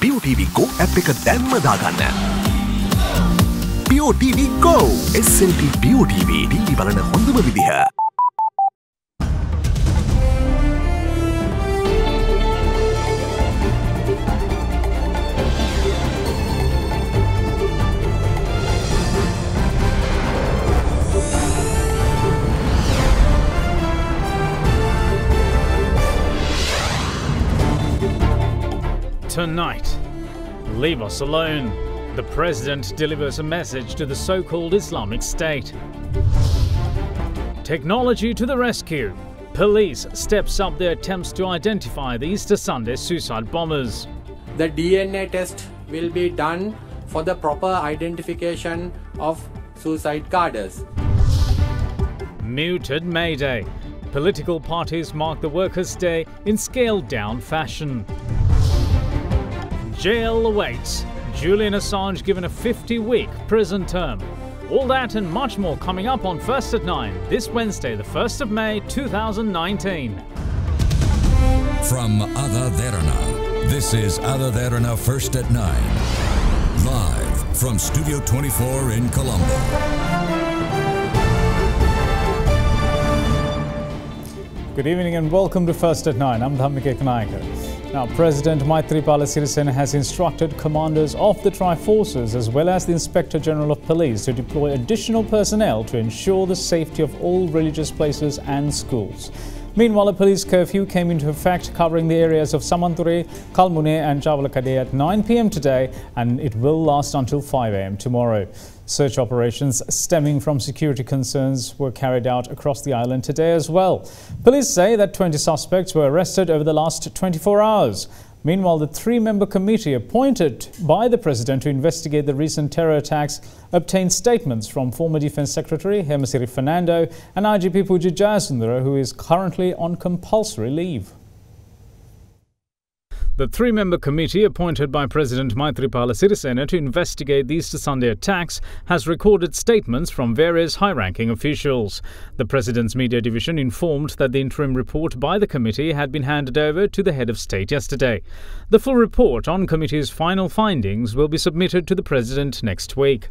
POTV Go app එක දැන්ම දාගන්න. POTV Go SLT POTV TV බලන හොඳම විදිහ. Tonight, leave us alone. The president delivers a message to the so-called Islamic State. Technology to the rescue. Police steps up their attempts to identify the Easter Sunday suicide bombers. The DNA test will be done for the proper identification of suicide guarders. Muted May Day. Political parties mark the Workers' Day in scaled-down fashion. Jail awaits. Julian Assange given a 50-week prison term. All that and much more coming up on First at 9 this Wednesday, the 1st of May 2019. From AdaDerana, this is AdaDerana First at 9. Live from Studio 24 in Colombo. Good evening and welcome to First at 9. I'm Miguel. Now, President Maithripala Shiv Sena has instructed commanders of the tri-forces as well as the Inspector General of Police to deploy additional personnel to ensure the safety of all religious places and schools. Meanwhile, a police curfew came into effect covering the areas of Samanture, Kalmune and Javalakade at 9 p.m. today, and it will last until 5 a.m. tomorrow. Search operations stemming from security concerns were carried out across the island today as well. Police say that 20 suspects were arrested over the last 24 hours. Meanwhile, the three-member committee appointed by the president to investigate the recent terror attacks obtained statements from former Defence Secretary Hemasiri Fernando and IGP Pujit Jayasundara, who is currently on compulsory leave. The three-member committee appointed by President Maithripala Shiv Sena to investigate the Easter Sunday attacks has recorded statements from various high-ranking officials. The President's media division informed that the interim report by the committee had been handed over to the head of state yesterday. The full report on committee's final findings will be submitted to the President next week.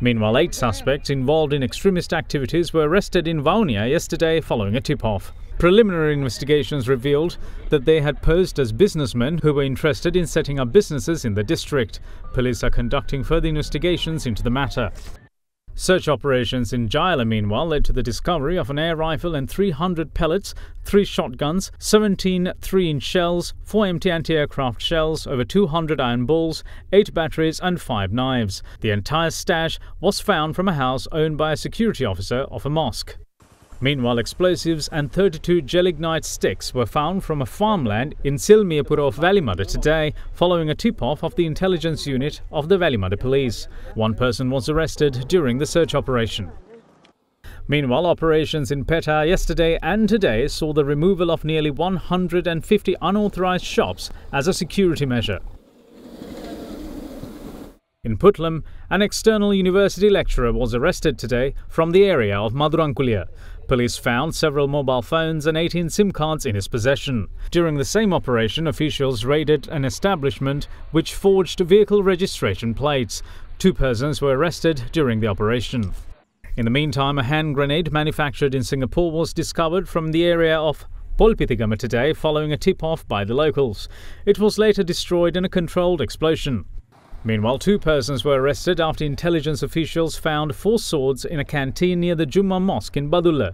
Meanwhile, 8 suspects involved in extremist activities were arrested in Vaunia yesterday following a tip-off. Preliminary investigations revealed that they had posed as businessmen who were interested in setting up businesses in the district. Police are conducting further investigations into the matter. Search operations in Jayala, meanwhile, led to the discovery of an air rifle and 300 pellets, 3 shotguns, 17 3-inch shells, 4 empty anti-aircraft shells, over 200 iron balls, 8 batteries and 5 knives. The entire stash was found from a house owned by a security officer of a mosque. Meanwhile, explosives and 32 gelignite sticks were found from a farmland in Silmiapura of Välimäde today, following a tip-off of the intelligence unit of the Välimäde police. 1 person was arrested during the search operation. Meanwhile, operations in Peta yesterday and today saw the removal of nearly 150 unauthorized shops as a security measure. In Putlam, an external university lecturer was arrested today from the area of Madurankulya. Police found several mobile phones and 18 SIM cards in his possession. During the same operation, officials raided an establishment which forged vehicle registration plates. 2 persons were arrested during the operation. In the meantime, a hand grenade manufactured in Singapore was discovered from the area of Polpitigama today following a tip-off by the locals. It was later destroyed in a controlled explosion. Meanwhile, 2 persons were arrested after intelligence officials found 4 swords in a canteen near the Jumma Mosque in Badulla.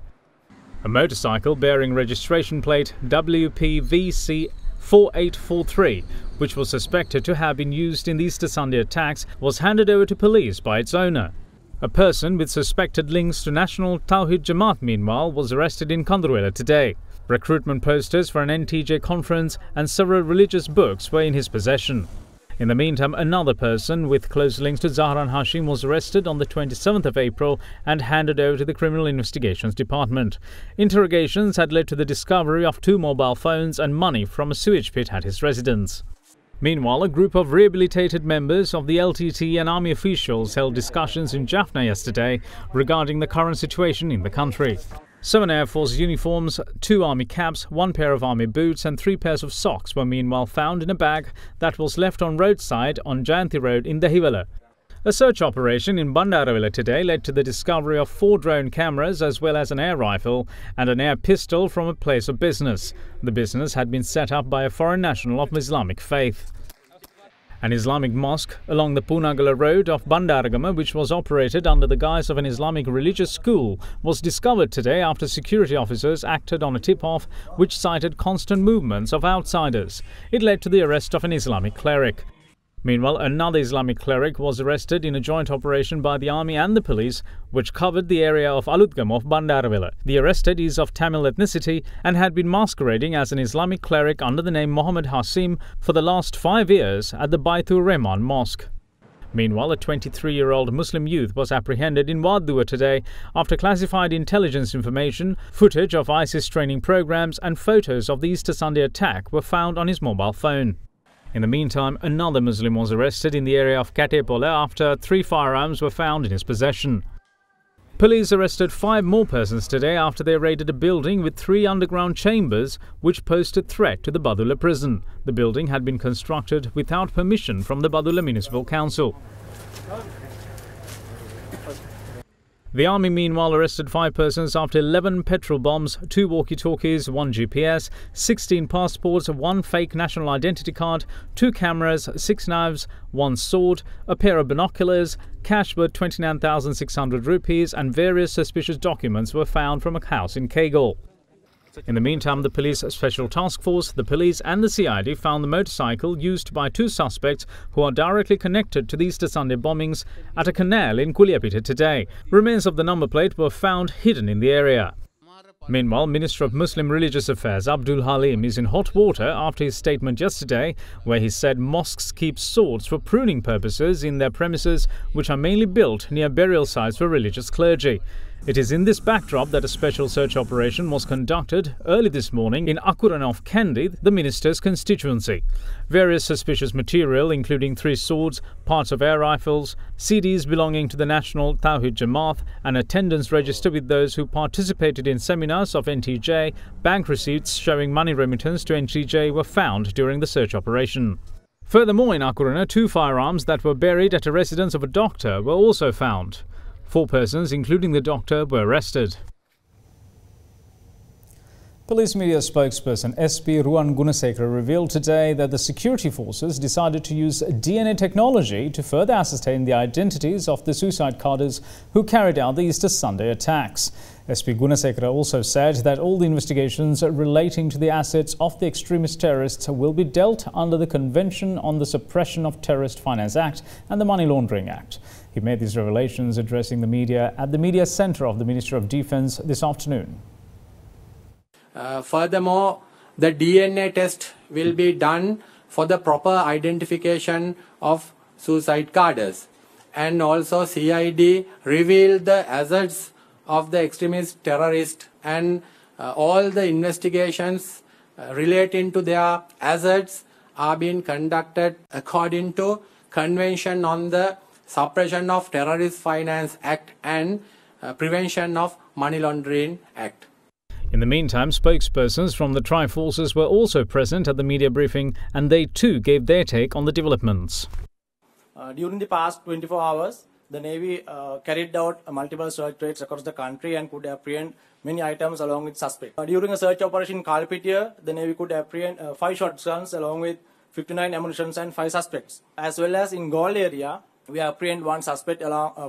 A motorcycle bearing registration plate WPVC 4843, which was suspected to have been used in the Easter Sunday attacks, was handed over to police by its owner. A person with suspected links to National Tawhid Jamaat, meanwhile, was arrested in Kandruela today. Recruitment posters for an NTJ conference and several religious books were in his possession. In the meantime, another person with close links to Zahran Hashim was arrested on the 27th of April and handed over to the Criminal Investigations Department. Interrogations had led to the discovery of 2 mobile phones and money from a sewage pit at his residence. Meanwhile, a group of rehabilitated members of the LTT and army officials held discussions in Jaffna yesterday regarding the current situation in the country. 7 Air Force uniforms, 2 Army caps, 1 pair of Army boots and 3 pairs of socks were meanwhile found in a bag that was left on roadside on Jayanthi Road in Dehiwala. A search operation in Bandaravilla today led to the discovery of 4 drone cameras as well as an air rifle and an air pistol from a place of business. The business had been set up by a foreign national of Islamic faith. An Islamic mosque along the Punagala road of Bandaragama, which was operated under the guise of an Islamic religious school, was discovered today after security officers acted on a tip-off which cited constant movements of outsiders. It led to the arrest of an Islamic cleric. Meanwhile, another Islamic cleric was arrested in a joint operation by the army and the police, which covered the area of Alutgam of Bandaravilla. The arrested is of Tamil ethnicity and had been masquerading as an Islamic cleric under the name Mohammed Hasim for the last 5 years at the Baitur Rahman Mosque. Meanwhile, a 23-year-old Muslim youth was apprehended in Wadua today after classified intelligence information, footage of ISIS training programs and photos of the Easter Sunday attack were found on his mobile phone. In the meantime, another Muslim was arrested in the area of Maithripala after 3 firearms were found in his possession. Police arrested 5 more persons today after they raided a building with 3 underground chambers which posed a threat to the Badula prison. The building had been constructed without permission from the Badula Municipal Council. The army meanwhile arrested 5 persons after 11 petrol bombs, 2 walkie-talkies, 1 GPS, 16 passports, 1 fake national identity card, 2 cameras, 6 knives, 1 sword, a pair of binoculars, cash worth 29,600 rupees and various suspicious documents were found from a house in Kegol. In the meantime, the police special task force, the police and the CID found the motorcycle used by 2 suspects who are directly connected to the Easter Sunday bombings at a canal in Kuliyapita today. Remains of the number plate were found hidden in the area. Meanwhile, Minister of Muslim Religious Affairs Abdul Halim is in hot water after his statement yesterday where he said mosques keep swords for pruning purposes in their premises which are mainly built near burial sites for religious clergy. It is in this backdrop that a special search operation was conducted early this morning in Akurana of Kandy, the minister's constituency. Various suspicious material, including 3 swords, parts of air rifles, CDs belonging to the National Tawhid Jamaat, an attendance register with those who participated in seminars of NTJ, bank receipts showing money remittance to NTJ were found during the search operation. Furthermore, in Akurana, 2 firearms that were buried at a residence of a doctor were also found. 4 persons, including the doctor, were arrested. Police media spokesperson SP Ruan Gunasekara revealed today that the security forces decided to use DNA technology to further ascertain the identities of the suicide cadres who carried out the Easter Sunday attacks. SP Gunasekara also said that all the investigations relating to the assets of the extremist terrorists will be dealt under the Convention on the Suppression of Terrorist Finance Act and the Money Laundering Act. He made these revelations addressing the media at the media centre of the Ministry of Defence this afternoon. Furthermore, the DNA test will be done for the proper identification of suicide cadres. And also CID revealed the assets of the extremist terrorist and all the investigations relating to their assets are being conducted according to Convention on the Suppression of Terrorist Finance Act and Prevention of Money Laundering Act. In the meantime, spokespersons from the Tri-Forces were also present at the media briefing and they too gave their take on the developments. During the past 24 hours, the Navy carried out multiple search raids across the country and could apprehend many items along with suspects. During a search operation in Kalpitia, the Navy could apprehend 5 shotguns along with 59 ammunition and 5 suspects. As well as in Galle area, we apprehend 1 suspect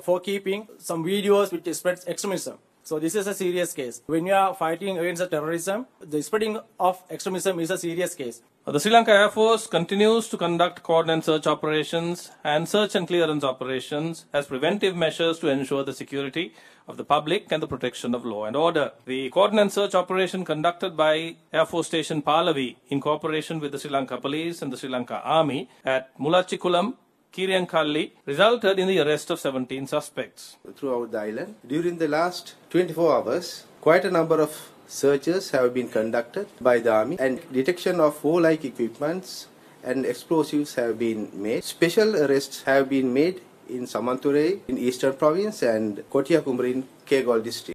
for keeping some videos which spreads extremism. So this is a serious case. When you are fighting against the terrorism, the spreading of extremism is a serious case. The Sri Lanka Air Force continues to conduct coordinated search operations and search and clearance operations as preventive measures to ensure the security of the public and the protection of law and order. The coordinated search operation conducted by Air Force Station Pallavi in cooperation with the Sri Lanka Police and the Sri Lanka Army at Mulachikulam, Kiriyankalli resulted in the arrest of 17 suspects. Throughout the island, during the last 24 hours, quite a number of searches have been conducted by the Army and detection of war-like equipments and explosives have been made. Special arrests have been made in Samanture in Eastern Province and Kotiyakumari in Kegol district.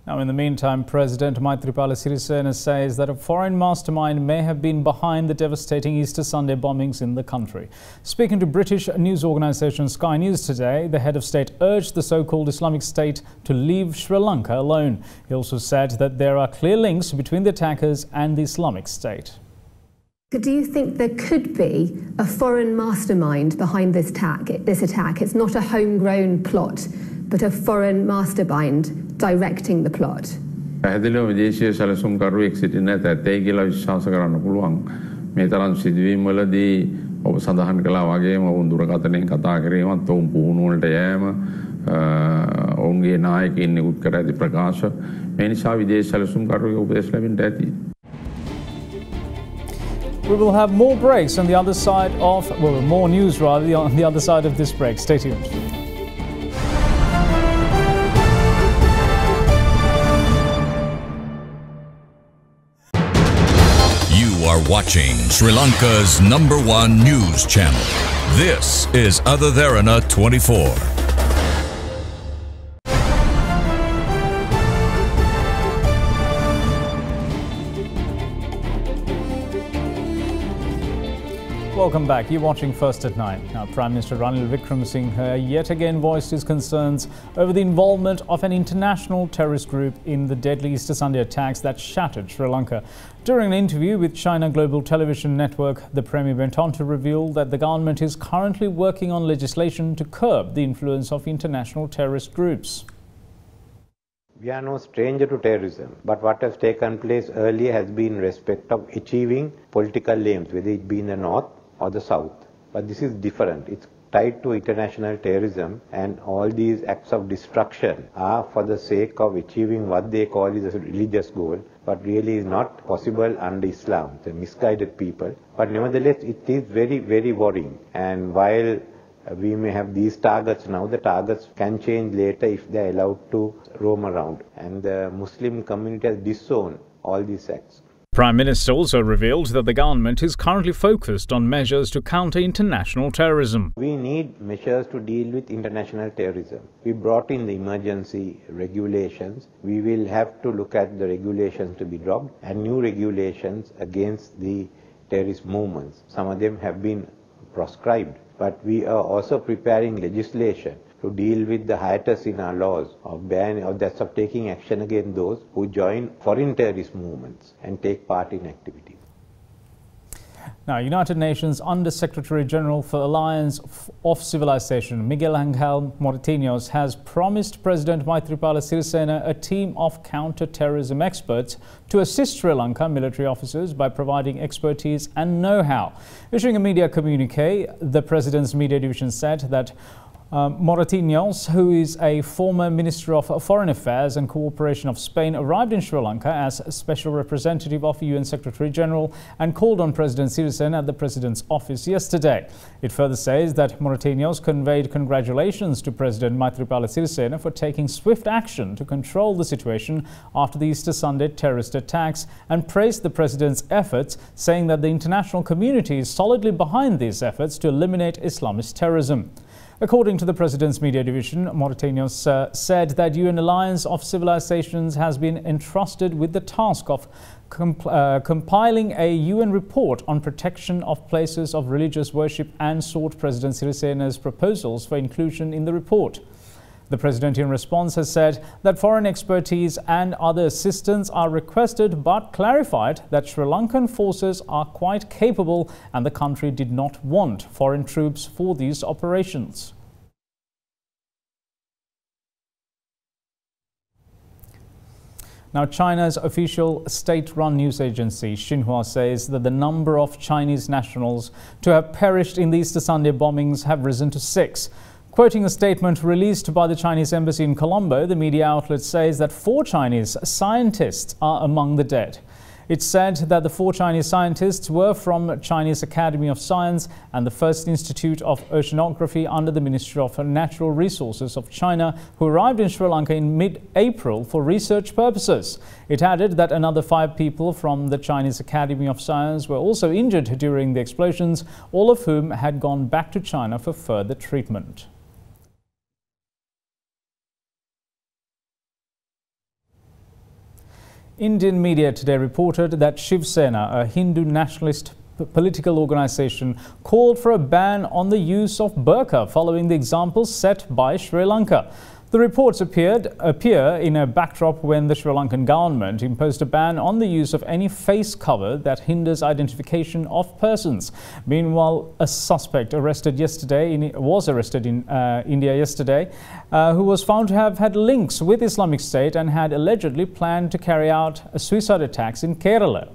Now, in the meantime, President Maithripala Sirisena says that a foreign mastermind may have been behind the devastating Easter Sunday bombings in the country. Speaking to British news organisation Sky News today, the head of state urged the so-called Islamic State to leave Sri Lanka alone. He also said that there are clear links between the attackers and the Islamic State. Do you think there could be a foreign mastermind behind this attack? It's not a homegrown plot, but a foreign mastermind directing the plot. පැහැදිලිව විදේශීය සැලසුම්කරුවෙක් සිටින ඇතැයි කියලා විශ්වාස කරන්න පුළුවන්. මේ තරම් සිදුවීම් වලදී ඔබ සඳහන් කළා වගේම ඔවුන් දුරකථනයෙන් කතා කිරීමත් ඔවුන් පුහුණු වලට යෑම ඔවුන්ගේ නායකයින් නිකුත් කර ඇති ප්‍රකාශ මේ නිසා විදේශ සැලසුම්කරුවෙක් උපදෙස් ලැබෙන්නට ඇති. We will have more breaks on the other side of, well, more news rather, on the other side of this break. Stay tuned. You are watching Sri Lanka's #1 news channel. This is AdaDerana 24. Welcome back. You're watching First at 9. Now, Prime Minister Ranil Wickremesinghe yet again voiced his concerns over the involvement of an international terrorist group in the deadly Easter Sunday attacks that shattered Sri Lanka. During an interview with China Global Television Network, the Premier went on to reveal that the government is currently working on legislation to curb the influence of international terrorist groups. We are no stranger to terrorism, but what has taken place earlier has been in respect of achieving political aims, whether it be in the north or the south. But this is different. It's tied to international terrorism, and all these acts of destruction are for the sake of achieving what they call is a religious goal, but really is not possible under Islam. They're misguided people. But nevertheless, it is very, very worrying. And while we may have these targets now, the targets can change later if they are allowed to roam around. And the Muslim community has disowned all these acts. Prime Minister also revealed that the government is currently focused on measures to counter international terrorism. We need measures to deal with international terrorism. We brought in the emergency regulations. We will have to look at the regulations to be dropped and new regulations against the terrorist movements. Some of them have been proscribed, but we are also preparing legislation to deal with the hiatus in our laws of ban or that's of taking action against those who join foreign terrorist movements and take part in activities. Now, United Nations Under-Secretary-General for Alliance of Civilization, Miguel Moratinos, has promised President Maithripala Sirisena a team of counter-terrorism experts to assist Sri Lanka military officers by providing expertise and know-how. Issuing a media communique, the President's media division said that Moratinos, who is a former Minister of Foreign Affairs and Cooperation of Spain, arrived in Sri Lanka as a special representative of UN Secretary-General and called on President Sirisena at the President's office yesterday. It further says that Moratinos conveyed congratulations to President Maithripala Sirisena for taking swift action to control the situation after the Easter Sunday terrorist attacks and praised the President's efforts, saying that the international community is solidly behind these efforts to eliminate Islamist terrorism. According to the President's media division, Moratinos said that UN Alliance of Civilizations has been entrusted with the task of compiling a UN report on protection of places of religious worship and sought President Sirisena's proposals for inclusion in the report. The President in response has said that foreign expertise and other assistance are requested, but clarified that Sri Lankan forces are quite capable and the country did not want foreign troops for these operations. Now, China's official state-run news agency, Xinhua, says that the number of Chinese nationals to have perished in the Easter Sunday bombings have risen to 6. Quoting a statement released by the Chinese embassy in Colombo, the media outlet says that 4 Chinese scientists are among the dead. It said that the 4 Chinese scientists were from Chinese Academy of Science and the First Institute of Oceanography under the Ministry of Natural Resources of China, who arrived in Sri Lanka in mid-April for research purposes. It added that another 5 people from the Chinese Academy of Science were also injured during the explosions, all of whom had gone back to China for further treatment. Indian media today reported that Shiv Sena, a Hindu nationalist political organisation, called for a ban on the use of burqa following the examples set by Sri Lanka. The reports appear in a backdrop when the Sri Lankan government imposed a ban on the use of any face cover that hinders identification of persons. Meanwhile, a suspect was arrested in India yesterday, who was found to have had links with Islamic State and had allegedly planned to carry out suicide attacks in Kerala.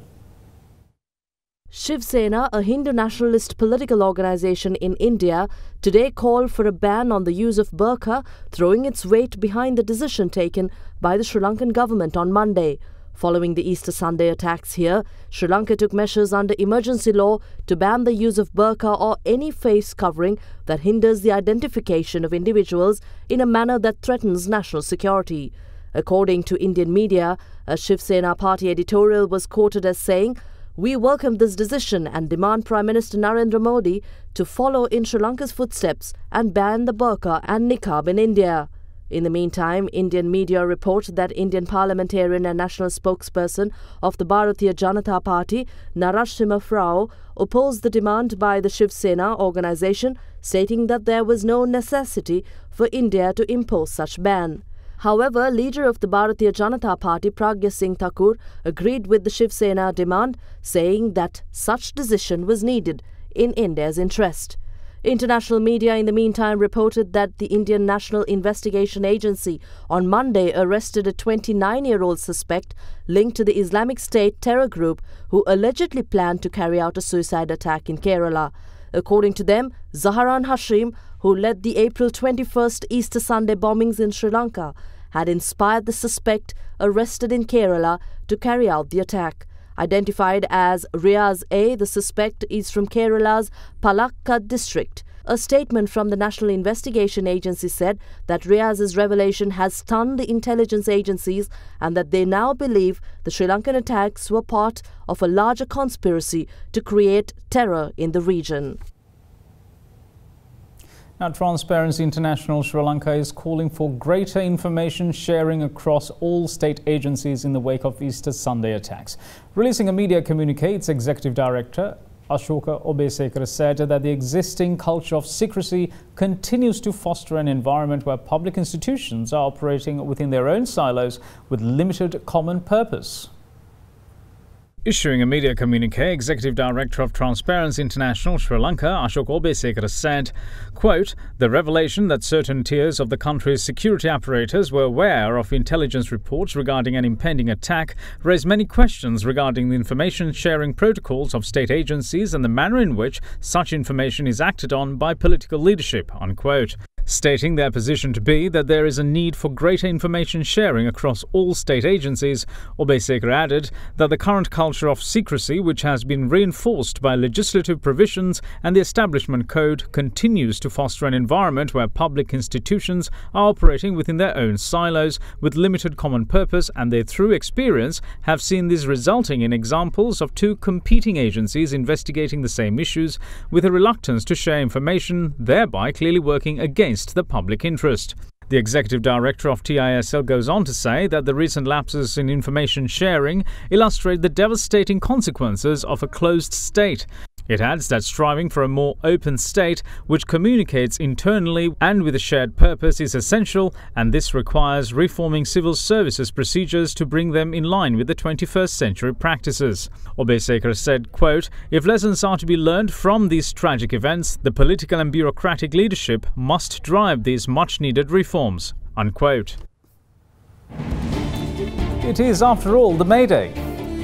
Shiv Sena, a Hindu nationalist political organisation in India, today called for a ban on the use of burqa, throwing its weight behind the decision taken by the Sri Lankan government on Monday. Following the Easter Sunday attacks here, Sri Lanka took measures under emergency law to ban the use of burqa or any face covering that hinders the identification of individuals in a manner that threatens national security. According to Indian media, a Shiv Sena party editorial was quoted as saying, "We welcome this decision and demand Prime Minister Narendra Modi to follow in Sri Lanka's footsteps and ban the burqa and niqab in India." In the meantime, Indian media report that Indian parliamentarian and national spokesperson of the Bharatiya Janata Party, Narasimha Rao, opposed the demand by the Shiv Sena organisation, stating that there was no necessity for India to impose such ban. However, leader of the Bharatiya Janata Party, Pragya Singh Thakur, agreed with the Shiv Sena demand, saying that such decision was needed in India's interest. International media in the meantime reported that the Indian National Investigation Agency on Monday arrested a 29-year-old suspect linked to the Islamic State terror group who allegedly planned to carry out a suicide attack in Kerala. According to them, Zaharan Hashim, who led the April 21st Easter Sunday bombings in Sri Lanka, had inspired the suspect arrested in Kerala to carry out the attack. Identified as Riaz A, the suspect is from Kerala's Palakkad district. A statement from the National Investigation Agency said that Riaz's revelation has stunned the intelligence agencies and that they now believe the Sri Lankan attacks were part of a larger conspiracy to create terror in the region. Now, Transparency International Sri Lanka is calling for greater information sharing across all state agencies in the wake of Easter Sunday attacks. Releasing a media communique, its Executive Director Ashoka Obesekara said that the existing culture of secrecy continues to foster an environment where public institutions are operating within their own silos with limited common purpose. Issuing a media communique, Executive Director of Transparency International Sri Lanka, Ashok Obesekara, said, quote, "The revelation that certain tiers of the country's security apparatus were aware of intelligence reports regarding an impending attack raised many questions regarding the information sharing protocols of state agencies and the manner in which such information is acted on by political leadership," unquote. Stating their position to be that there is a need for greater information sharing across all state agencies, Obesekara added that the current culture of secrecy, which has been reinforced by legislative provisions and the Establishment Code, continues to foster an environment where public institutions are operating within their own silos with limited common purpose, and they, through experience, have seen this resulting in examples of two competing agencies investigating the same issues with a reluctance to share information, thereby clearly working against the public interest. The Executive Director of TISL goes on to say that the recent lapses in information sharing illustrate the devastating consequences of a closed state. It adds that striving for a more open state which communicates internally and with a shared purpose is essential, and this requires reforming civil services procedures to bring them in line with the 21st century practices. Obesekara said, quote, "If lessons are to be learned from these tragic events, the political and bureaucratic leadership must drive these much-needed reforms," unquote. It is, after all, the May Day.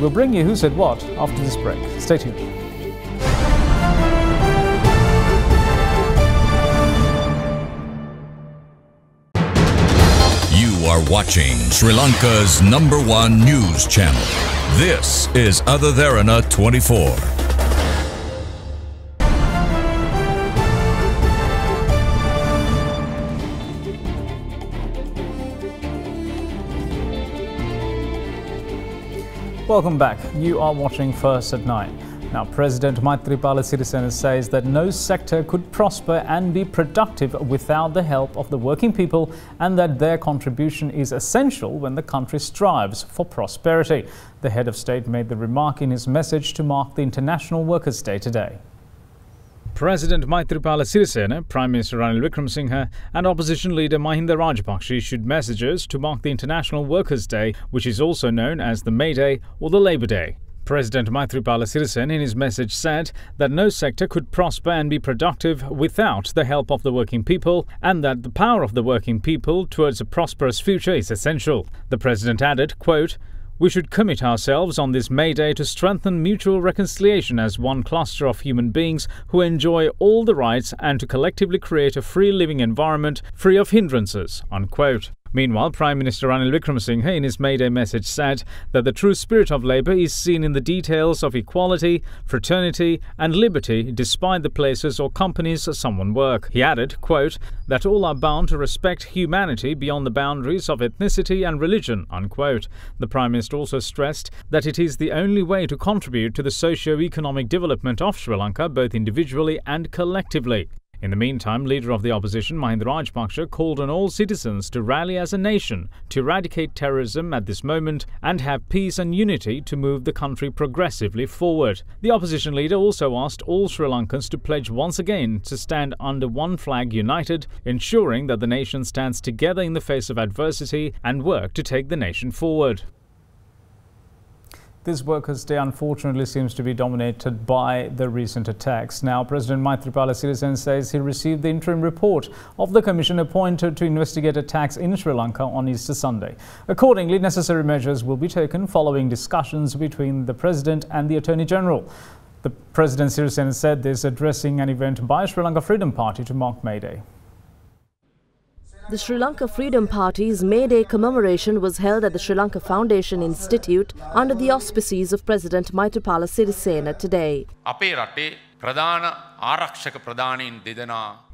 We'll bring you Who Said What after this break. Stay tuned. You are watching Sri Lanka's #1 news channel. This is AdaDerana 24. Welcome back. You are watching First at 9. Now, President Maithripala Sirisena says that no sector could prosper and be productive without the help of the working people, and that their contribution is essential when the country strives for prosperity. The head of state made the remark in his message to mark the International Workers' Day today. President Maithripala Sirisena, Prime Minister Ranil Wickremesinghe and opposition leader Mahinda Rajapaksa issued messages to mark the International Workers' Day, which is also known as the May Day or the Labour Day. President Maithripala Sirisena in his message said that no sector could prosper and be productive without the help of the working people, and that the power of the working people towards a prosperous future is essential. The president added, quote, "We should commit ourselves on this May Day to strengthen mutual reconciliation as one cluster of human beings who enjoy all the rights and to collectively create a free living environment free of hindrances," unquote. Meanwhile, Prime Minister Ranil Wickremesinghe in his May Day message said that the true spirit of labour is seen in the details of equality, fraternity and liberty despite the places or companies someone work. He added, quote, "that all are bound to respect humanity beyond the boundaries of ethnicity and religion," unquote. The Prime Minister also stressed that it is the only way to contribute to the socio-economic development of Sri Lanka, both individually and collectively. In the meantime, leader of the opposition Mahinda Rajapaksa called on all citizens to rally as a nation to eradicate terrorism at this moment and have peace and unity to move the country progressively forward. The opposition leader also asked all Sri Lankans to pledge once again to stand under one flag united, ensuring that the nation stands together in the face of adversity and work to take the nation forward. This Workers' Day unfortunately seems to be dominated by the recent attacks. Now, President Maithripala Sirisena says he received the interim report of the commission appointed to investigate attacks in Sri Lanka on Easter Sunday. Accordingly, necessary measures will be taken following discussions between the President and the Attorney-General. The President Sirisena said this addressing an event by Sri Lanka Freedom Party to mark May Day. The Sri Lanka Freedom Party's May Day commemoration was held at the Sri Lanka Foundation Institute under the auspices of President Maithripala Sirisena today.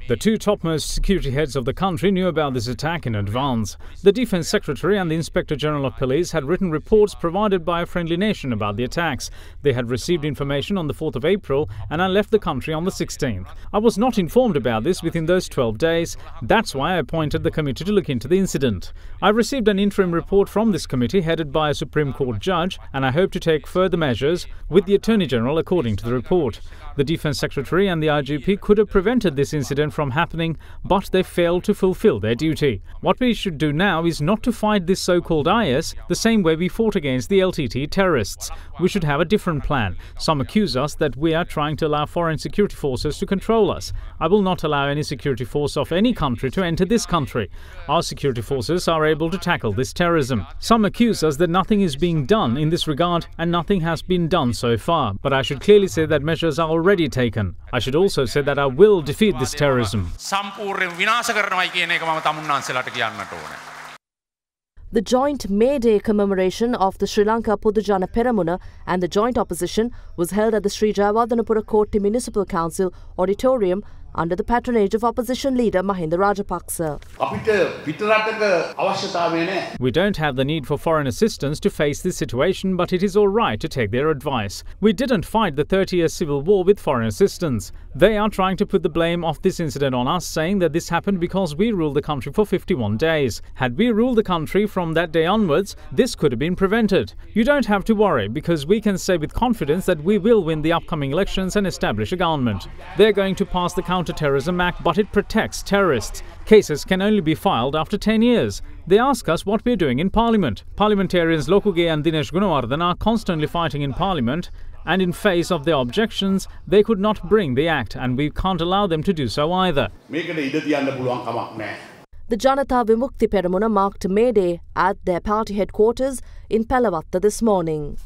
The two topmost security heads of the country knew about this attack in advance. The Defence Secretary and the Inspector-General of Police had written reports provided by a friendly nation about the attacks. They had received information on the 4th of April and I left the country on the 16th. I was not informed about this within those 12 days. That's why I appointed the committee to look into the incident. I received an interim report from this committee headed by a Supreme Court judge, and I hope to take further measures with the Attorney-General according to the report. The Defence Secretary and the IGP could have prevented this incident from happening, but they failed to fulfill their duty. What we should do now is not to fight this so-called IS the same way we fought against the LTT terrorists. We should have a different plan. Some accuse us that we are trying to allow foreign security forces to control us. I will not allow any security force of any country to enter this country. Our security forces are able to tackle this terrorism. Some accuse us that nothing is being done in this regard, and nothing has been done so far. But I should clearly say that measures are already taken. I should also say that I will defeat this terrorism. The joint May Day commemoration of the Sri Lanka Podujana Peramuna and the joint opposition was held at the Sri Jayawardenepura Koti Municipal Council auditorium under the patronage of opposition leader Mahinda Rajapaksa. We don't have the need for foreign assistance to face this situation, but it is all right to take their advice. We didn't fight the 30-year civil war with foreign assistance. They are trying to put the blame of this incident on us, saying that this happened because we ruled the country for 51 days. Had we ruled the country from that day onwards, this could have been prevented. You don't have to worry, because we can say with confidence that we will win the upcoming elections and establish a government. They're going to pass the Counter-Terrorism Act, but it protects terrorists. Cases can only be filed after 10 years. They ask us what we're doing in Parliament. Parliamentarians Lokuge and Dinesh Gunawardena are constantly fighting in Parliament, and in face of their objections, they could not bring the act, and we can't allow them to do so either. The Janata Vimukti Peramuna marked May Day at their party headquarters in Pelavatta this morning.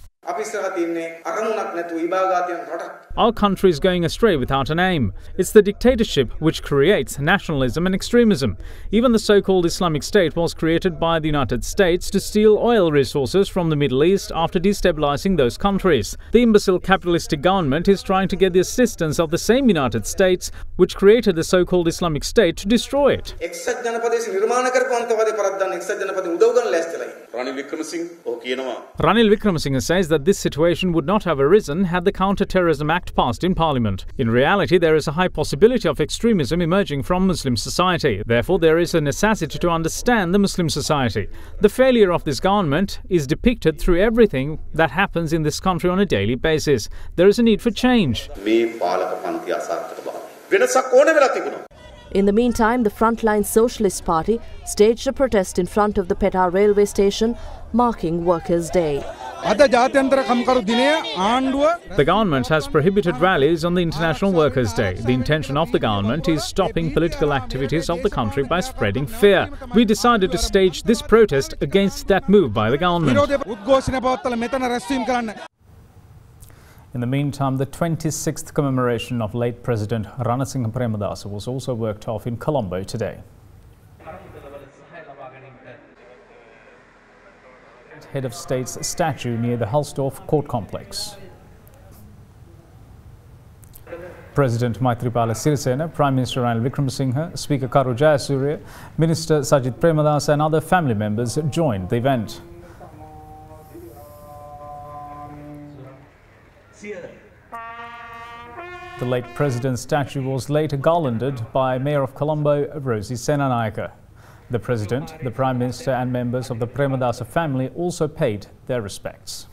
Our country is going astray without an aim. It's the dictatorship which creates nationalism and extremism. Even the so-called Islamic State was created by the United States to steal oil resources from the Middle East after destabilizing those countries. The imbecile capitalistic government is trying to get the assistance of the same United States which created the so-called Islamic State to destroy it. Ranil Wickremesinghe says says that this situation would not have arisen had the Counter-Terrorism Act passed in Parliament. In reality, there is a high possibility of extremism emerging from Muslim society. Therefore, there is a necessity to understand the Muslim society. The failure of this government is depicted through everything that happens in this country on a daily basis. There is a need for change. In the meantime, the Frontline Socialist Party staged a protest in front of the Petar railway station, marking Workers' Day. The government has prohibited rallies on the International Workers' Day. The intention of the government is stopping political activities of the country by spreading fear. We decided to stage this protest against that move by the government. In the meantime, the 26th commemoration of late President Ranasinghe Premadasa was also worked off in Colombo today. Head of State's statue near the Hulsdorf Court Complex. President Maithripala Sirisena, Prime Minister Ranil Wickremesinghe, Speaker Karu Jayasuriya, Minister Sajith Premadasa and other family members joined the event. The late president's statue was later garlanded by Mayor of Colombo, Rosie Senanayake. The President, the Prime Minister and members of the Premadasa family also paid their respects.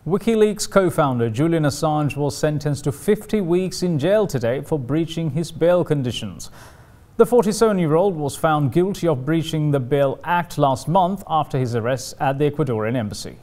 WikiLeaks co-founder Julian Assange was sentenced to 50 weeks in jail today for breaching his bail conditions. The 47-year-old was found guilty of breaching the Bail Act last month after his arrest at the Ecuadorian embassy.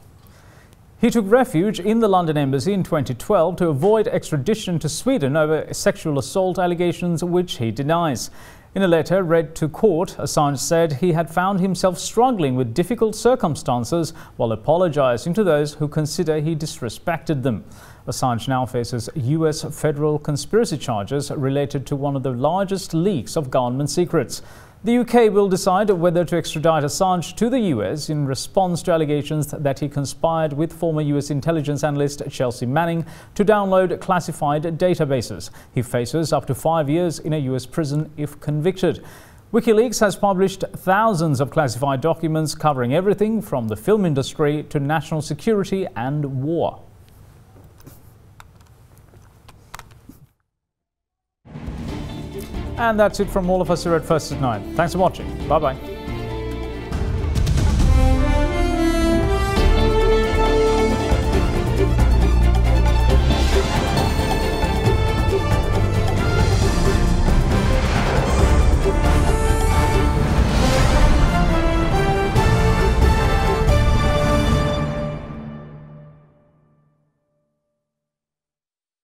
He took refuge in the London embassy in 2012 to avoid extradition to Sweden over sexual assault allegations which he denies. In a letter read to court, Assange said he had found himself struggling with difficult circumstances while apologizing to those who consider he disrespected them. Assange now faces US federal conspiracy charges related to one of the largest leaks of government secrets. The UK will decide whether to extradite Assange to the US in response to allegations that he conspired with former US intelligence analyst Chelsea Manning to download classified databases. He faces up to 5 years in a US prison if convicted. WikiLeaks has published thousands of classified documents covering everything from the film industry to national security and war. And that's it from all of us here at First at 9. Thanks for watching. Bye-bye.